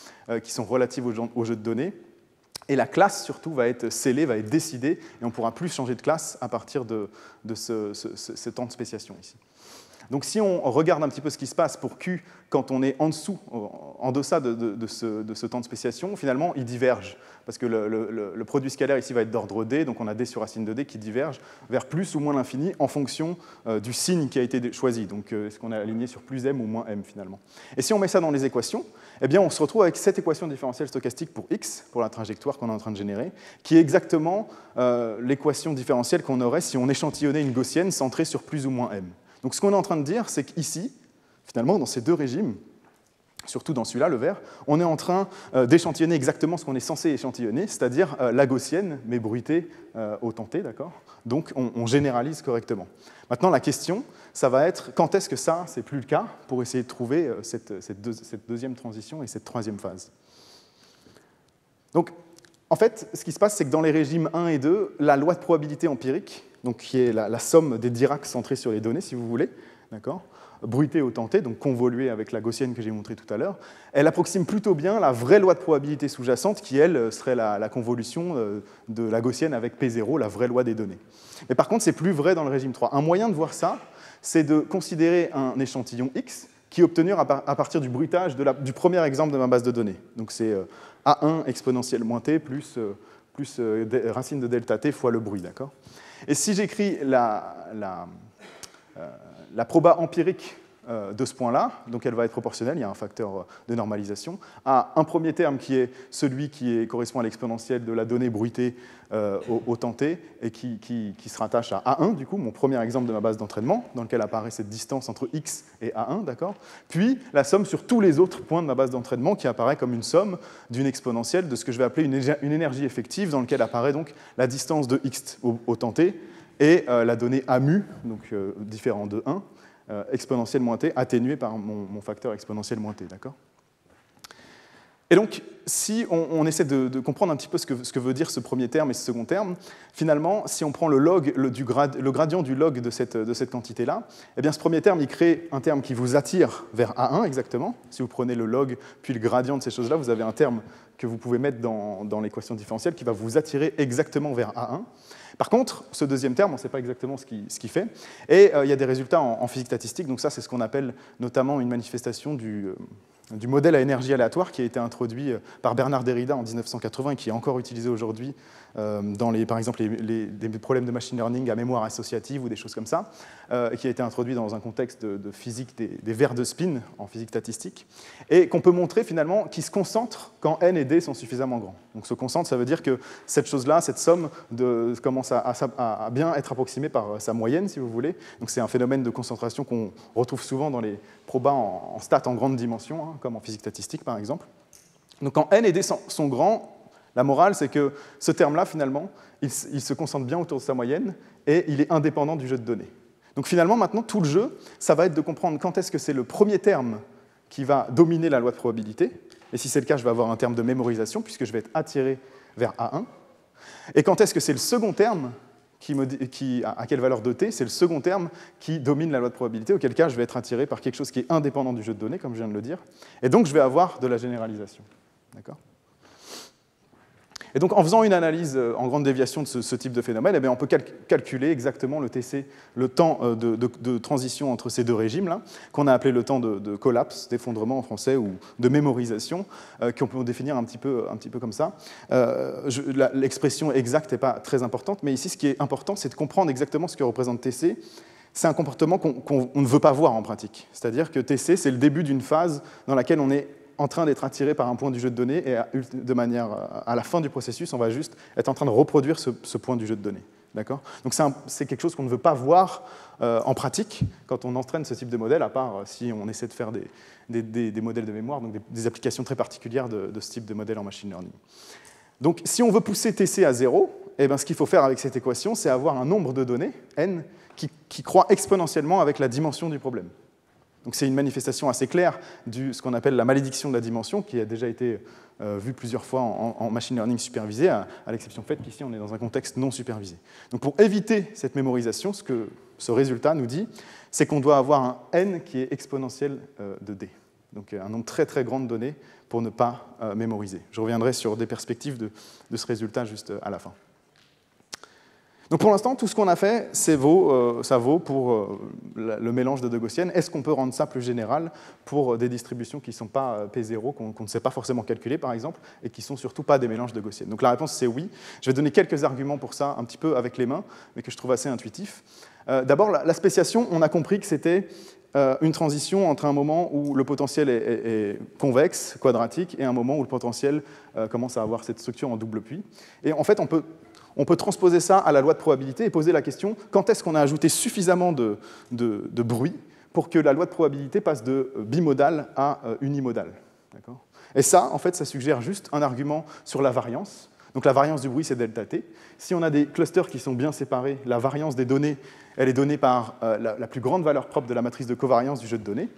qui sont relatives au jeu de données. Et la classe, surtout, va être scellée, va être décidée, et on ne pourra plus changer de classe à partir de ce temps de spéciation ici. Donc si on regarde un petit peu ce qui se passe pour Q quand on est en dessous, en deçà de ce temps de spéciation, finalement, il diverge. Parce que le produit scalaire ici va être d'ordre d, donc on a d sur racine de d qui diverge vers plus ou moins l'infini en fonction du signe qui a été choisi. Donc est-ce qu'on est aligné sur plus m ou moins m finalement. Et si on met ça dans les équations, eh bien on se retrouve avec cette équation différentielle stochastique pour x, pour la trajectoire qu'on est en train de générer, qui est exactement l'équation différentielle qu'on aurait si on échantillonnait une gaussienne centrée sur plus ou moins m. Donc ce qu'on est en train de dire, c'est qu'ici, finalement, dans ces deux régimes, surtout dans celui-là, le vert, on est en train d'échantillonner exactement ce qu'on est censé échantillonner, c'est-à-dire la gaussienne, mais bruitée au temps t, d'accord ? Donc on généralise correctement. Maintenant, la question, ça va être quand est-ce que ça, c'est plus le cas, pour essayer de trouver cette deuxième transition et cette troisième phase. Donc, en fait, ce qui se passe, c'est que dans les régimes 1 et 2, la loi de probabilité empirique, donc qui est la somme des Dirac centrés sur les données, si vous voulez, d'accord, bruitée au temps t, donc convoluée avec la gaussienne que j'ai montrée tout à l'heure, elle approxime plutôt bien la vraie loi de probabilité sous-jacente, qui, elle, serait la convolution de la gaussienne avec P0, la vraie loi des données. Mais par contre, c'est plus vrai dans le régime 3. Un moyen de voir ça, c'est de considérer un échantillon X qui est obtenu à partir du bruitage du premier exemple de ma base de données. Donc c'est A1 exponentielle moins t plus racine de delta t fois le bruit, d'accord ? Et si j'écris la proba empirique de ce point-là, donc elle va être proportionnelle, il y a un facteur de normalisation, à un premier terme qui est celui qui correspond à l'exponentielle de la donnée bruitée au temps t, et qui se rattache à A1, du coup, mon premier exemple de ma base d'entraînement, dans lequel apparaît cette distance entre x et A1, d'accord ? Puis la somme sur tous les autres points de ma base d'entraînement, qui apparaît comme une somme d'une exponentielle de ce que je vais appeler une énergie effective, dans laquelle apparaît donc la distance de x au temps t, et la donnée A mu, donc différent de 1, exponentielle moins t, atténuée par mon facteur exponentiel moins t, d'accord ? Et donc, si on essaie de comprendre un petit peu ce que veut dire ce premier terme et ce second terme, finalement, si on prend le gradient du log de cette quantité-là, eh bien, ce premier terme, il crée un terme qui vous attire vers A1 exactement. Si vous prenez le log puis le gradient de ces choses-là, vous avez un terme que vous pouvez mettre dans l'équation différentielle qui va vous attirer exactement vers A1. Par contre, ce deuxième terme, on ne sait pas exactement ce qu'il fait, et il y a des résultats en physique statistique, donc ça, c'est ce qu'on appelle notamment une manifestation du modèle à énergie aléatoire qui a été introduit par Bernard Derrida en 1980 et qui est encore utilisé aujourd'hui dans, par exemple, des problèmes de machine learning à mémoire associative ou des choses comme ça, qui a été introduit dans un contexte de physique des verres de spin en physique statistique, et qu'on peut montrer finalement qui se concentre quand n et d sont suffisamment grands. Donc se concentre, ça veut dire que cette chose-là, cette somme, commence à bien être approximée par sa moyenne, si vous voulez. Donc c'est un phénomène de concentration qu'on retrouve souvent dans les probas en stats en grande dimension, hein, comme en physique statistique par exemple. Donc quand n et d sont grands, la morale, c'est que ce terme-là, finalement, il se concentre bien autour de sa moyenne et il est indépendant du jeu de données. Donc finalement, maintenant, tout le jeu, ça va être de comprendre quand est-ce que c'est le premier terme qui va dominer la loi de probabilité. Et si c'est le cas, je vais avoir un terme de mémorisation, puisque je vais être attiré vers A1. Et quand est-ce que c'est le second terme à quelle valeur de t, c'est le second terme qui domine la loi de probabilité, auquel cas je vais être attiré par quelque chose qui est indépendant du jeu de données, comme je viens de le dire. Et donc, je vais avoir de la généralisation. D'accord ? Et donc, en faisant une analyse en grande déviation de ce type de phénomène, eh bien, on peut calculer exactement le TC, le temps de transition entre ces deux régimes-là, qu'on a appelé le temps de collapse, d'effondrement en français, ou de mémorisation, qu'on peut définir un petit peu comme ça. L'expression exacte n'est pas très importante, mais ici, ce qui est important, c'est de comprendre exactement ce que représente TC. C'est un comportement qu'on ne veut pas voir en pratique. C'est-à-dire que TC, c'est le début d'une phase dans laquelle on est en train d'être attiré par un point du jeu de données, et à la fin du processus, on va juste être en train de reproduire ce point du jeu de données. D'accord ? Donc c'est quelque chose qu'on ne veut pas voir en pratique quand on entraîne ce type de modèle, à part si on essaie de faire des modèles de mémoire, donc des applications très particulières de ce type de modèle en machine learning. Donc si on veut pousser TC à 0, eh bien, ce qu'il faut faire avec cette équation, c'est avoir un nombre de données, n, qui croît exponentiellement avec la dimension du problème. Donc c'est une manifestation assez claire de ce qu'on appelle la malédiction de la dimension, qui a déjà été vue plusieurs fois en machine learning supervisé, à l'exception faite qu'ici on est dans un contexte non supervisé. Donc pour éviter cette mémorisation, ce que ce résultat nous dit, c'est qu'on doit avoir un n qui est exponentiel de d. Donc un nombre très très grand de données pour ne pas mémoriser. Je reviendrai sur des perspectives de ce résultat juste à la fin. Donc pour l'instant, tout ce qu'on a fait, ça vaut pour le mélange de deux gaussiennes. Est-ce qu'on peut rendre ça plus général pour des distributions qui ne sont pas P0, qu'on ne sait pas forcément calculer, par exemple, et qui ne sont surtout pas des mélanges de gaussiennes? Donc la réponse, c'est oui. Je vais donner quelques arguments pour ça, un petit peu avec les mains, mais que je trouve assez intuitifs. D'abord, la spéciation, on a compris que c'était une transition entre un moment où le potentiel est convexe, quadratique, et un moment où le potentiel commence à avoir cette structure en double puits. Et en fait, on peut transposer ça à la loi de probabilité et poser la question, quand est-ce qu'on a ajouté suffisamment de bruit pour que la loi de probabilité passe de bimodale à unimodale? Et ça, en fait, ça suggère juste un argument sur la variance. Donc la variance du bruit, c'est delta t. Si on a des clusters qui sont bien séparés, la variance des données, elle est donnée par la plus grande valeur propre de la matrice de covariance du jeu de données,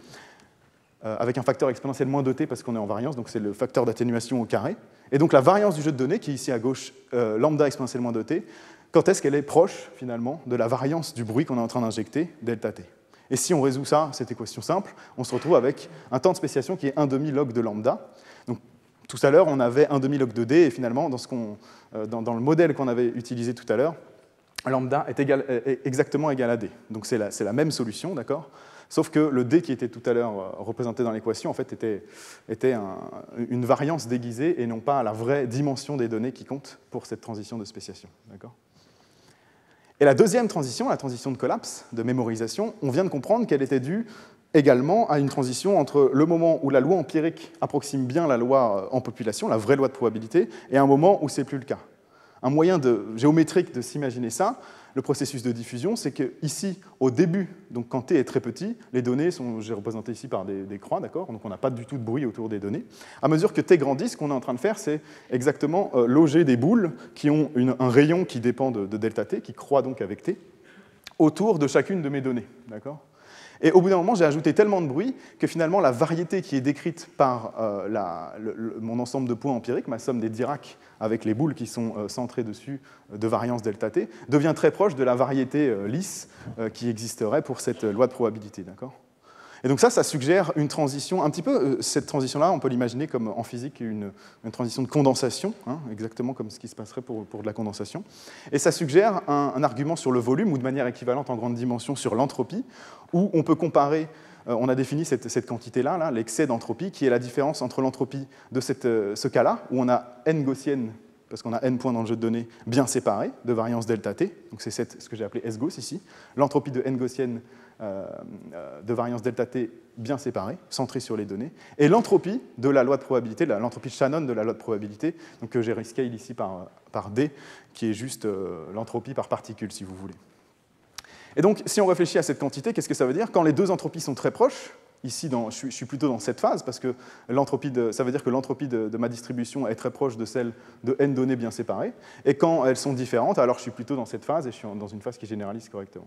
avec un facteur exponentiel moins 2t parce qu'on est en variance, donc c'est le facteur d'atténuation au carré. Et donc la variance du jeu de données, qui est ici à gauche, lambda exponentielle moins 2t, quand est-ce qu'elle est proche, finalement, de la variance du bruit qu'on est en train d'injecter, delta t. Et si on résout ça, cette équation simple, on se retrouve avec un temps de spéciation qui est 1,5 log de lambda. Donc tout à l'heure, on avait 1,5 log de d, et finalement, dans le modèle qu'on avait utilisé tout à l'heure, lambda est exactement égal à d. Donc c'est la même solution, d'accord ? Sauf que le d qui était tout à l'heure représenté dans l'équation, en fait, était une variance déguisée et non pas la vraie dimension des données qui compte pour cette transition de spéciation. D'accord ? Et la deuxième transition, la transition de collapse, de mémorisation, on vient de comprendre qu'elle était due également à une transition entre le moment où la loi empirique approxime bien la loi en population, la vraie loi de probabilité, et un moment où ce n'est plus le cas. Un moyen géométrique de s'imaginer ça, le processus de diffusion, c'est qu'ici, au début, donc quand t est très petit, les données sont, j'ai représenté ici par des croix, d'accord ? Donc on n'a pas du tout de bruit autour des données. À mesure que t grandit, ce qu'on est en train de faire, c'est exactement loger des boules qui ont un rayon qui dépend de delta t, qui croît donc avec t, autour de chacune de mes données, d'accord ? Et au bout d'un moment, j'ai ajouté tellement de bruit que finalement, la variété qui est décrite par mon ensemble de points empiriques, ma somme des Dirac avec les boules qui sont centrées dessus de variance delta t, devient très proche de la variété lisse qui existerait pour cette loi de probabilité. D'accord ? Et donc ça suggère une transition, un petit peu, cette transition-là, on peut l'imaginer comme en physique une transition de condensation, hein, exactement comme ce qui se passerait pour de la condensation. Et ça suggère un argument sur le volume, ou de manière équivalente en grande dimension sur l'entropie, où on peut comparer, on a défini cette quantité-là, l'excès d'entropie, qui est la différence entre l'entropie de ce cas-là, où on a n gaussienne, parce qu'on a n points dans le jeu de données bien séparés, de variance delta t, donc c'est ce que j'ai appelé S-Gauss ici, l'entropie de n gaussienne de variance delta t bien séparée, centrée sur les données, et l'entropie de la loi de probabilité, l'entropie de Shannon de la loi de probabilité, donc que j'ai rescale ici par D, qui est juste l'entropie par particule, si vous voulez. Et donc, si on réfléchit à cette quantité, qu'est-ce que ça veut dire? Quand les deux entropies sont très proches, ici, je suis plutôt dans cette phase, parce que ça veut dire que l'entropie de ma distribution est très proche de celle de n données bien séparées, et quand elles sont différentes, alors je suis plutôt dans cette phase, et je suis dans une phase qui généralise correctement.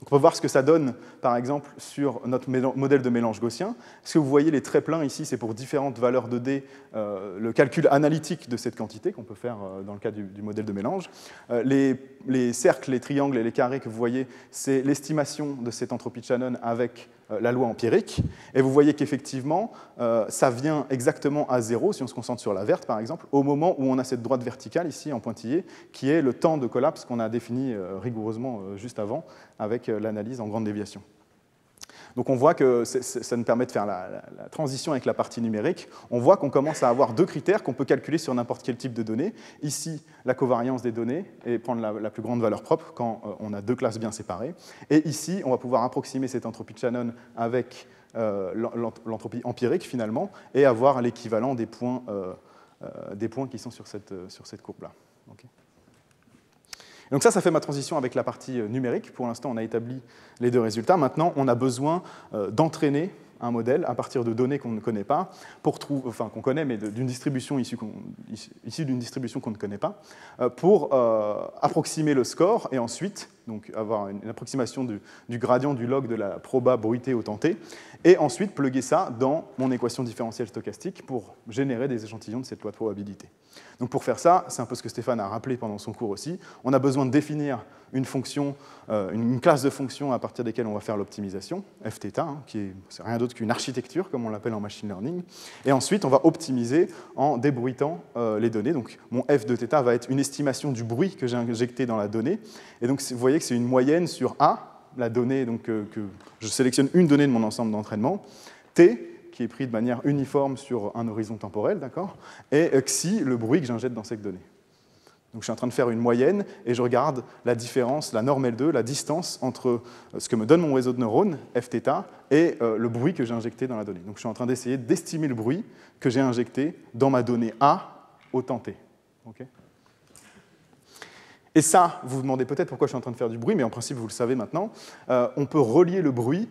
Donc on peut voir ce que ça donne, par exemple, sur notre modèle de mélange gaussien. Ce que vous voyez, les traits pleins ici, c'est pour différentes valeurs de D, le calcul analytique de cette quantité qu'on peut faire dans le cas du modèle de mélange. Les cercles, les triangles et les carrés que vous voyez, c'est l'estimation de cette entropie de Shannon avec la loi empirique. Et vous voyez qu'effectivement, ça vient exactement à 0, si on se concentre sur la verte, par exemple, au moment où on a cette droite verticale, ici, en pointillé, qui est le temps de collapse qu'on a défini rigoureusement juste avant, avec l'analyse en grande déviation. Donc on voit que ça nous permet de faire la transition avec la partie numérique. On voit qu'on commence à avoir deux critères qu'on peut calculer sur n'importe quel type de données. Ici, la covariance des données et prendre la plus grande valeur propre quand on a deux classes bien séparées. Et ici, on va pouvoir approximer cette entropie de Shannon avec l'entropie empirique, finalement, et avoir l'équivalent des points qui sont sur cette courbe-là. Okay. Donc ça fait ma transition avec la partie numérique. Pour l'instant, on a établi les deux résultats. Maintenant, on a besoin d'entraîner un modèle à partir de données qu'on ne connaît pas, qu'on connaît, mais d'une distribution issue d'une distribution qu'on ne connaît pas, pour approximer le score et ensuite donc, avoir une approximation du gradient du log de la probabilité au temps t, et ensuite plugger ça dans mon équation différentielle stochastique pour générer des échantillons de cette loi de probabilité. Donc pour faire ça, c'est un peu ce que Stéphane a rappelé pendant son cours aussi, on a besoin de définir une fonction, une classe de fonctions à partir desquelles on va faire l'optimisation, fθ, hein, qui c'est rien d'autre qu'une architecture, comme on l'appelle en machine learning, et ensuite on va optimiser en débruitant les données. Donc mon f de θ va être une estimation du bruit que j'ai injecté dans la donnée, et donc vous voyez que c'est une moyenne sur A, la donnée, donc que je sélectionne une donnée de mon ensemble d'entraînement, T, qui est pris de manière uniforme sur un horizon temporel, d'accord, et xi, le bruit que j'injecte dans cette donnée. Donc je suis en train de faire une moyenne et je regarde la différence, la norme L2, la distance entre ce que me donne mon réseau de neurones, fθ, et le bruit que j'ai injecté dans la donnée. Donc je suis en train d'essayer d'estimer le bruit que j'ai injecté dans ma donnée A au temps t. Okay. Et ça, vous vous demandez peut-être pourquoi je suis en train de faire du bruit, mais en principe, vous le savez maintenant, on peut relier le bruit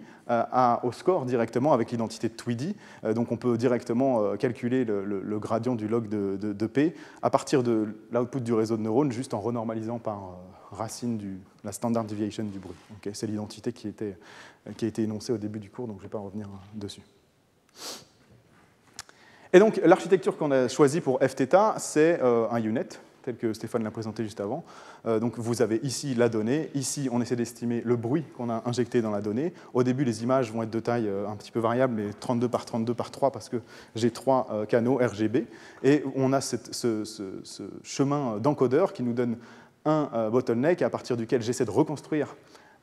au score directement avec l'identité de Tweedy. Donc on peut directement calculer le gradient du log de P à partir de l'output du réseau de neurones, juste en renormalisant par racine la standard deviation du bruit. Okay, c'est l'identité qui a été énoncée au début du cours, donc je ne vais pas revenir dessus. Et donc l'architecture qu'on a choisie pour fθ, c'est un UNet, tel que Stéphane l'a présenté juste avant. Donc vous avez ici la donnée, ici on essaie d'estimer le bruit qu'on a injecté dans la donnée. Au début, les images vont être de taille un petit peu variable, mais 32 par 32 par 3, parce que j'ai 3 canaux RGB. Et on a ce chemin d'encodeur qui nous donne un bottleneck à partir duquel j'essaie de reconstruire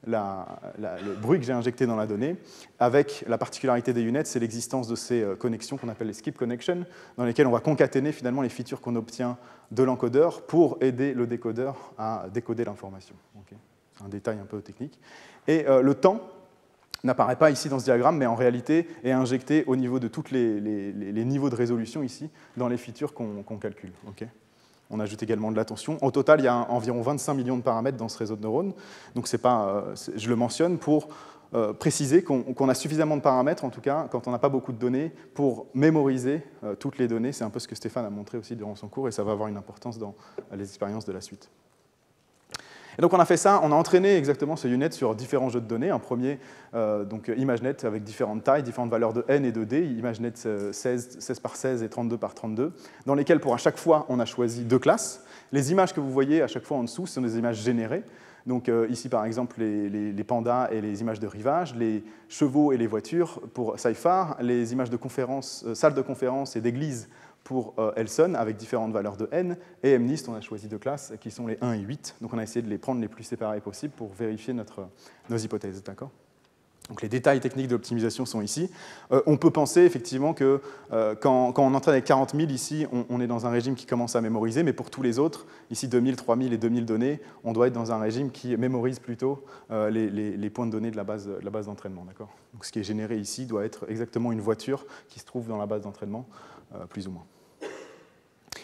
le bruit que j'ai injecté dans la donnée, avec la particularité des UNets, c'est l'existence de ces connexions qu'on appelle les skip connections, dans lesquelles on va concaténer finalement les features qu'on obtient de l'encodeur pour aider le décodeur à décoder l'information. Okay. C'est un détail un peu technique. Et le temps n'apparaît pas ici dans ce diagramme, mais en réalité est injecté au niveau de tous les niveaux de résolution ici, dans les features qu'on calcule. Okay. On ajoute également de l'attention. Au total, il y a environ 25 millions de paramètres dans ce réseau de neurones. Donc je le mentionne pour préciser qu'on a suffisamment de paramètres, en tout cas, quand on n'a pas beaucoup de données, pour mémoriser toutes les données. C'est un peu ce que Stéphane a montré aussi durant son cours, et ça va avoir une importance dans les expériences de la suite. Et donc on a fait ça, on a entraîné exactement ce UNet sur différents jeux de données. Un premier, donc ImageNet avec différentes tailles, différentes valeurs de n et de d, ImageNet 16 par 16 et 32 par 32, dans lesquelles pour à chaque fois on a choisi 2 classes. Les images que vous voyez à chaque fois en dessous, ce sont des images générées. Donc ici par exemple les pandas et les images de rivage, les chevaux et les voitures pour Cyphar, les images de conférence, salles de conférence et d'église pour Elson, avec différentes valeurs de n, et MNIST, on a choisi 2 classes qui sont les 1 et 8. Donc on a essayé de les prendre les plus séparées possibles pour vérifier nos hypothèses. D'accord ? Donc les détails techniques de l'optimisation sont ici. On peut penser effectivement que quand on entraîne avec 40 000 ici, on est dans un régime qui commence à mémoriser, mais pour tous les autres, ici 2000, 3000 et 2000 données, on doit être dans un régime qui mémorise plutôt les points de données de la base d'entraînement. D'accord ? Donc ce qui est généré ici doit être exactement une voiture qui se trouve dans la base d'entraînement, plus ou moins.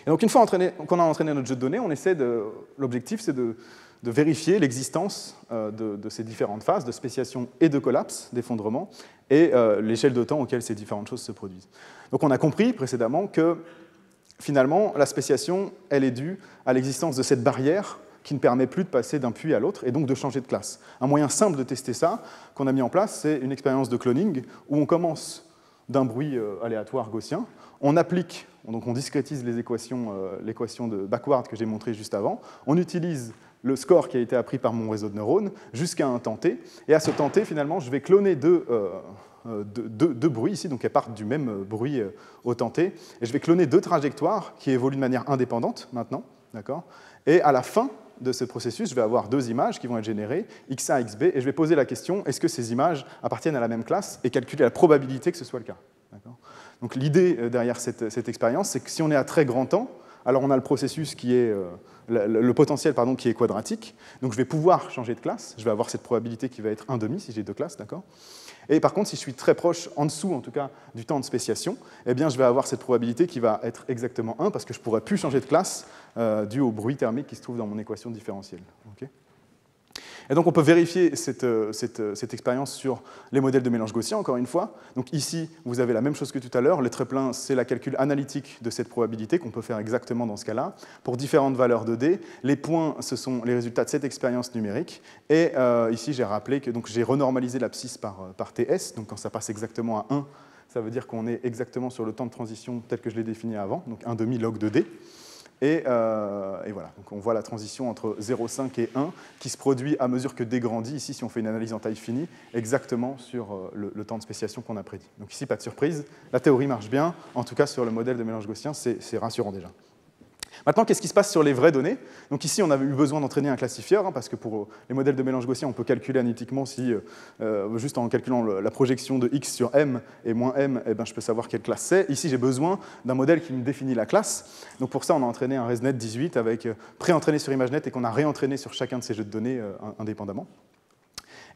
Et donc une fois qu'on a entraîné notre jeu de données, l'objectif c'est de vérifier l'existence de ces différentes phases de spéciation et de collapse, d'effondrement, et l'échelle de temps auquel ces différentes choses se produisent. Donc on a compris précédemment que finalement la spéciation elle est due à l'existence de cette barrière qui ne permet plus de passer d'un puits à l'autre et donc de changer de classe. Un moyen simple de tester ça qu'on a mis en place, c'est une expérience de cloning où on commence d'un bruit aléatoire gaussien, on applique, donc on discrétise l'équation de backward que j'ai montrée juste avant, on utilise le score qui a été appris par mon réseau de neurones jusqu'à un temps t, et à ce temps t, finalement, je vais cloner deux bruits ici, donc elles partent du même bruit au temps t, et je vais cloner 2 trajectoires qui évoluent de manière indépendante maintenant, d'accord ? Et à la fin de ce processus, je vais avoir 2 images qui vont être générées, xa, xb, et je vais poser la question, est-ce que ces images appartiennent à la même classe, et calculer la probabilité que ce soit le cas. Donc l'idée derrière cette expérience, c'est que si on est à très grand temps, alors on a le processus qui est, le potentiel pardon, qui est quadratique, donc je vais pouvoir changer de classe, je vais avoir cette probabilité qui va être 1,5 si j'ai 2 classes, d'accord ? Et par contre, si je suis très proche, en dessous en tout cas, du temps de spéciation, eh bien je vais avoir cette probabilité qui va être exactement 1 parce que je ne pourrai plus changer de classe dû au bruit thermique qui se trouve dans mon équation différentielle. Okay ? Et donc on peut vérifier cette expérience sur les modèles de mélange gaussien, encore une fois. Donc ici, vous avez la même chose que tout à l'heure. Le trait plein, c'est la calcul analytique de cette probabilité qu'on peut faire exactement dans ce cas-là. Pour différentes valeurs de D, les points, ce sont les résultats de cette expérience numérique. Et ici, j'ai rappelé que j'ai renormalisé l'abscisse par TS. Donc quand ça passe exactement à 1, ça veut dire qu'on est exactement sur le temps de transition tel que je l'ai défini avant, donc 1,5 log de D. Et voilà, donc on voit la transition entre 0,5 et 1 qui se produit à mesure que D grandit, ici si on fait une analyse en taille finie, exactement sur le temps de spéciation qu'on a prédit. Donc ici, pas de surprise, la théorie marche bien, en tout cas sur le modèle de mélange gaussien, c'est rassurant déjà. Maintenant, qu'est-ce qui se passe sur les vraies données ? Donc ici, on avait eu besoin d'entraîner un classifieur, parce que pour les modèles de mélange gaussien, on peut calculer analytiquement si, juste en calculant la projection de x sur m et moins m, eh ben, je peux savoir quelle classe c'est. Ici, j'ai besoin d'un modèle qui me définit la classe. Donc pour ça, on a entraîné un ResNet 18 avec pré-entraîné sur ImageNet et qu'on a réentraîné sur chacun de ces jeux de données indépendamment.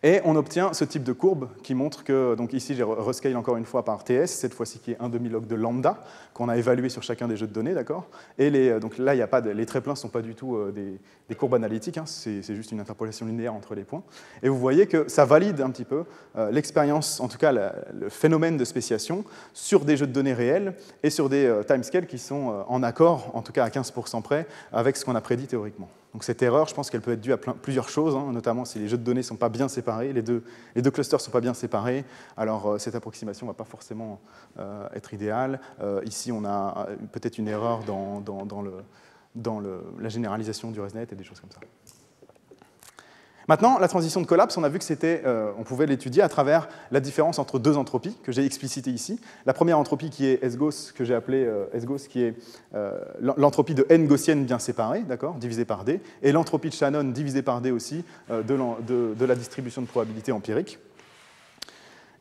Et on obtient ce type de courbe qui montre que, donc ici j'ai rescale encore une fois par TS, cette fois-ci qui est 1,5 log de lambda, qu'on a évalué sur chacun des jeux de données, d'accord ? Et donc là, les traits pleins ne sont pas du tout des courbes analytiques, hein, c'est juste une interpolation linéaire entre les points. Et vous voyez que ça valide un petit peu l'expérience, en tout cas le phénomène de spéciation, sur des jeux de données réels et sur des timescales qui sont en accord, en tout cas à 15% près, avec ce qu'on a prédit théoriquement. Donc cette erreur, je pense qu'elle peut être due à plusieurs choses, hein, notamment si les jeux de données ne sont pas bien séparés, les deux clusters ne sont pas bien séparés, alors cette approximation ne va pas forcément être idéale. Ici, on a peut-être une erreur dans la généralisation du ResNet et des choses comme ça. Maintenant, la transition de collapse, on a vu que on pouvait l'étudier à travers la différence entre 2 entropies que j'ai explicitées ici. La première entropie qui est S-Gauss, que j'ai appelée S-Gauss, qui est l'entropie de n gaussienne bien séparée, d'accord, divisée par D, et l'entropie de Shannon divisée par D aussi de la distribution de probabilité empirique.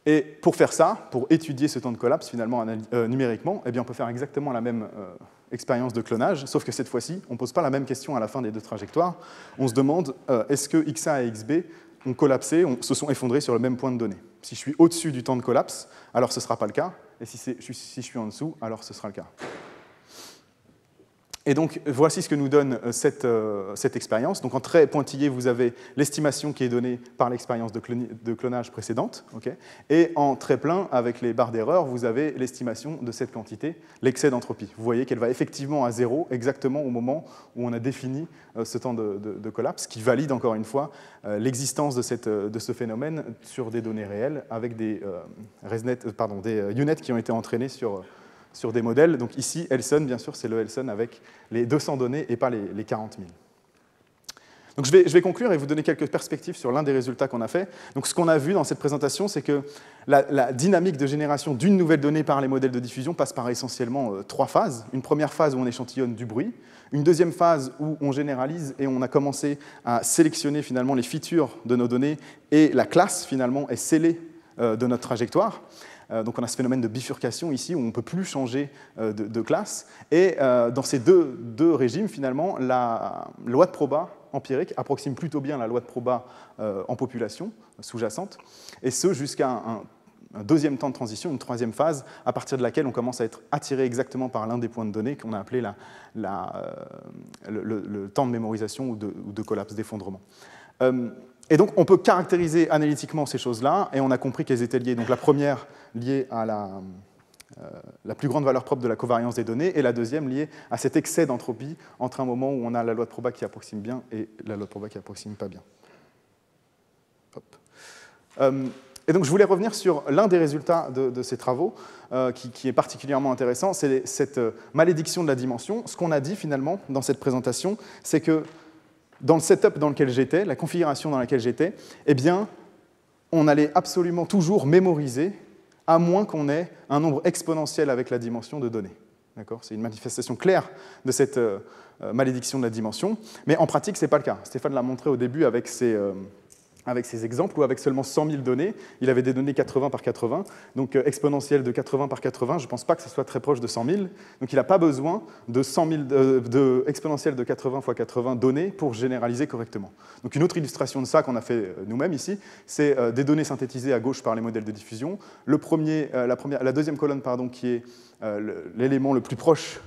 Et pour faire ça, pour étudier ce temps de collapse finalement numériquement, eh bien, on peut faire exactement la même expérience de clonage, sauf que cette fois-ci, on ne pose pas la même question à la fin des 2 trajectoires. On se demande, est-ce que XA et XB ont collapsé, se sont effondrés sur le même point de données ? Si je suis au-dessus du temps de collapse, alors ce ne sera pas le cas, et si je suis en dessous, alors ce sera le cas. Et donc, voici ce que nous donne cette expérience. Donc, en trait pointillé, vous avez l'estimation qui est donnée par l'expérience de clonage précédente. Okay, et en trait plein, avec les barres d'erreur, vous avez l'estimation de cette quantité, l'excès d'entropie. Vous voyez qu'elle va effectivement à 0, exactement au moment où on a défini ce temps de collapse, qui valide encore une fois l'existence de ce phénomène sur des données réelles, avec des UNet qui ont été entraînés sur des modèles. Donc ici, Elson, bien sûr, c'est le Elson avec les 200 données et pas les 40 000. Donc je vais conclure et vous donner quelques perspectives sur l'un des résultats qu'on a fait. Donc ce qu'on a vu dans cette présentation, c'est que la dynamique de génération d'une nouvelle donnée par les modèles de diffusion passe par essentiellement 3 phases. Une première phase où on échantillonne du bruit, une deuxième phase où on généralise et on a commencé à sélectionner finalement les features de nos données et la classe finalement est scellée de notre trajectoire. Donc on a ce phénomène de bifurcation ici où on ne peut plus changer de classe. Et dans ces deux régimes, finalement, la loi de proba empirique approxime plutôt bien la loi de proba en population sous-jacente, et ce jusqu'à un deuxième temps de transition, une troisième phase, à partir de laquelle on commence à être attiré exactement par l'un des points de données qu'on a appelé le temps de mémorisation ou de collapse, d'effondrement. Et donc, on peut caractériser analytiquement ces choses-là, et on a compris qu'elles étaient liées. Donc, la première liée à la plus grande valeur propre de la covariance des données, et la deuxième liée à cet excès d'entropie entre un moment où on a la loi de proba qui approxime bien et la loi de proba qui approxime pas bien. Hop. Et donc, je voulais revenir sur l'un des résultats de ces travaux, qui est particulièrement intéressant, c'est cette malédiction de la dimension. Ce qu'on a dit, finalement, dans cette présentation, c'est que dans le setup dans lequel j'étais, la configuration dans laquelle j'étais, eh bien, on allait absolument toujours mémoriser, à moins qu'on ait un nombre exponentiel avec la dimension de données. C'est une manifestation claire de cette malédiction de la dimension, mais en pratique, ce n'est pas le cas. Stéphane l'a montré au début avec ses exemples, où avec seulement 100 000 données, il avait des données 80 par 80, donc exponentielle de 80 par 80, je ne pense pas que ce soit très proche de 100 000, donc il n'a pas besoin de exponentielle de 80 x 80 données pour généraliser correctement. Donc une autre illustration de ça qu'on a fait nous-mêmes ici, c'est des données synthétisées à gauche par les modèles de diffusion. La deuxième colonne, qui est l'élément le plus proche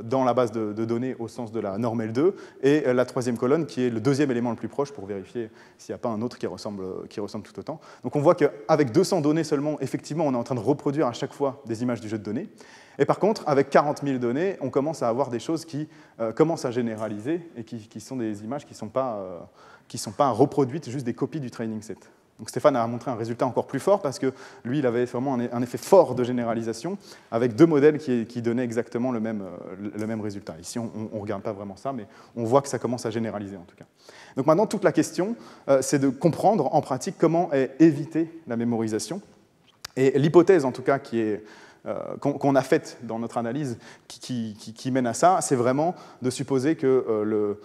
dans la base de données au sens de la norme L2, et la troisième colonne qui est le deuxième élément le plus proche pour vérifier s'il n'y a pas un autre qui ressemble tout autant. Donc on voit qu'avec 200 données seulement, effectivement, on est en train de reproduire à chaque fois des images du jeu de données. Et par contre, avec 40 000 données, on commence à avoir des choses qui commencent à généraliser et qui sont des images qui ne sont pas reproduites, juste des copies du training set. Donc Stéphane a montré un résultat encore plus fort parce que lui, il avait vraiment un effet fort de généralisation avec 2 modèles qui donnaient exactement le même résultat. Ici, on ne regarde pas vraiment ça, mais on voit que ça commence à généraliser en tout cas. Donc maintenant, toute la question, c'est de comprendre en pratique comment est éviter la mémorisation. Et l'hypothèse, en tout cas, qu'on a faite dans notre analyse qui mène à ça, c'est vraiment de supposer que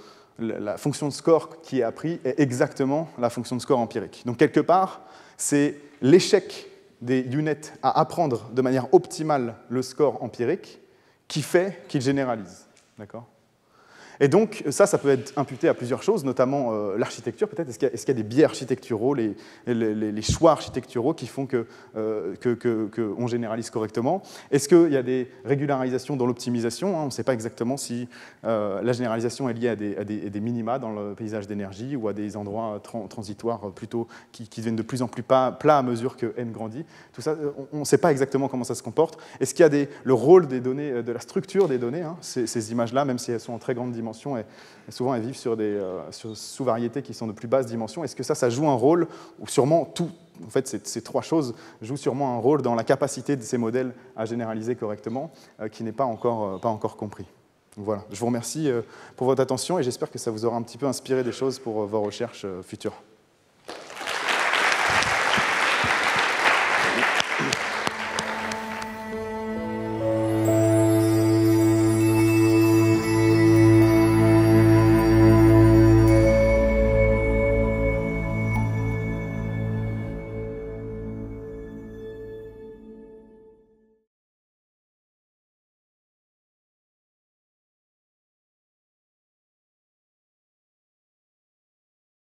la fonction de score qui est apprise est exactement la fonction de score empirique. Donc, quelque part, c'est l'échec des UNet à apprendre de manière optimale le score empirique qui fait qu'ils généralisent. D'accord ? Et donc, ça peut être imputé à plusieurs choses, notamment l'architecture, peut-être. Est-ce qu'il y a des biais architecturaux, les choix architecturaux qui font qu'on généralise correctement? Est-ce qu'il y a des régularisations dans l'optimisation? On ne sait pas exactement si la généralisation est liée à des minima dans le paysage d'énergie ou à des endroits transitoires plutôt qui deviennent de plus en plus plats à mesure que n grandit. Tout ça, on ne sait pas exactement comment ça se comporte. Est-ce qu'il y a le rôle des données, de la structure des données, ces images-là, même si elles sont en très grande dimension, et souvent elles vivent sur sous-variétés qui sont de plus basse dimension. Est-ce que ça joue un rôle, ou sûrement tout, en fait ces 3 choses jouent sûrement un rôle dans la capacité de ces modèles à généraliser correctement, qui n'est pas encore compris. Donc voilà, je vous remercie pour votre attention et j'espère que ça vous aura un petit peu inspiré des choses pour vos recherches futures.